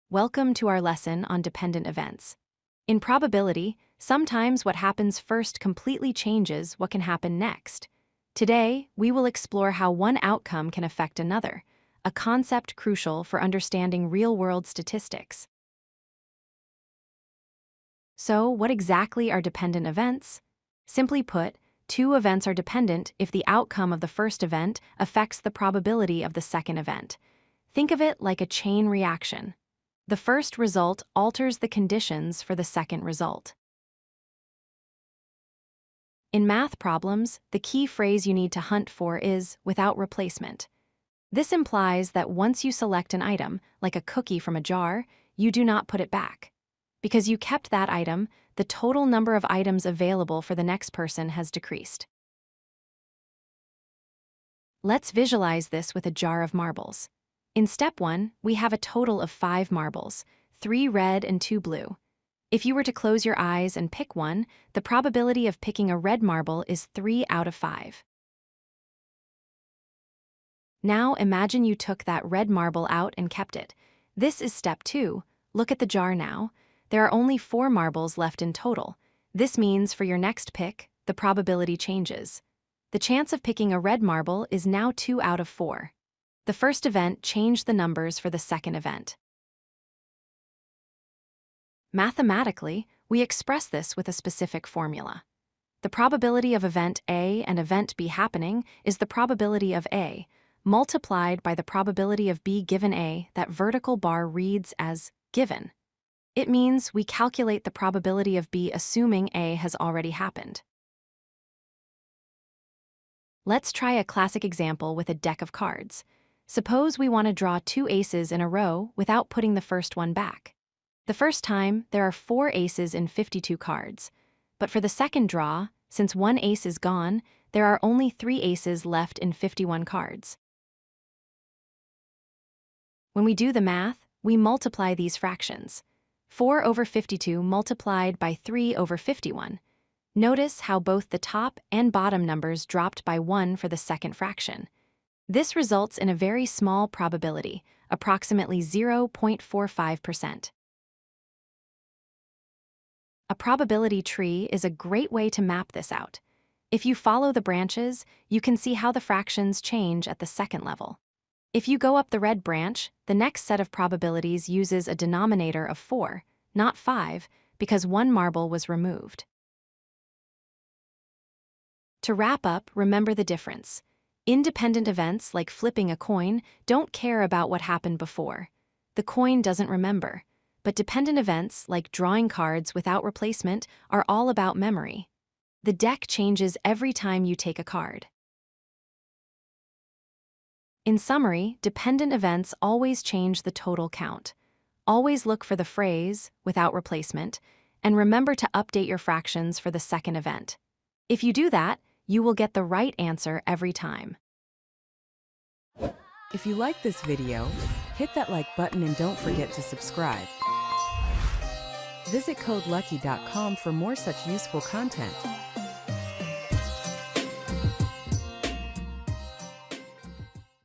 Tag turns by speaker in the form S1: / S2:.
S1: Welcome to our lesson on dependent events. In probability, sometimes what happens first completely changes what can happen next. Today, we will explore how one outcome can affect another, a concept crucial for understanding real-world statistics. So, what exactly are dependent events? Simply put, two events are dependent if the outcome of the first event affects the probability of the second event. Think of it like a chain reaction. The first result alters the conditions for the second result. In math problems, the key phrase you need to hunt for is without replacement. This implies that once you select an item, like a cookie from a jar, you do not put it back. Because you kept that item, the total number of items available for the next person has decreased. Let's visualize this with a jar of marbles. In step 1, we have a total of 5 marbles, 3 red and 2 blue. If you were to close your eyes and pick one, the probability of picking a red marble is 3 out of 5. Now imagine you took that red marble out and kept it. This is step 2. Look at the jar now. There are only 4 marbles left in total. This means for your next pick, the probability changes. The chance of picking a red marble is now 2 out of 4. The first event changed the numbers for the second event. Mathematically, we express this with a specific formula. The probability of event A and event B happening is the probability of A, multiplied by the probability of B given A. That vertical bar reads as given. It means we calculate the probability of B assuming A has already happened. Let's try a classic example with a deck of cards. Suppose we want to draw 2 aces in a row without putting the first one back. The first time, there are 4 aces in 52 cards. But for the second draw, since 1 ace is gone, there are only 3 aces left in 51 cards. When we do the math, we multiply these fractions. 4 over 52 multiplied by 3 over 51. Notice how both the top and bottom numbers dropped by 1 for the second fraction. This results in a very small probability, approximately 0.45%. A probability tree is a great way to map this out. If you follow the branches, you can see how the fractions change at the second level. If you go up the red branch, the next set of probabilities uses a denominator of 4, not 5, because 1 marble was removed. To wrap up, remember the difference. Independent events, like flipping a coin, don't care about what happened before. The coin doesn't remember. But dependent events, like drawing cards without replacement, are all about memory. The deck changes every time you take a card. In summary, dependent events always change the total count. Always look for the phrase, without replacement, and remember to update your fractions for the second event. If you do that, you will get the right answer every time.
S2: If you like this video, hit that like button and don't forget to subscribe. Visit CodeLucky.com for more such useful content.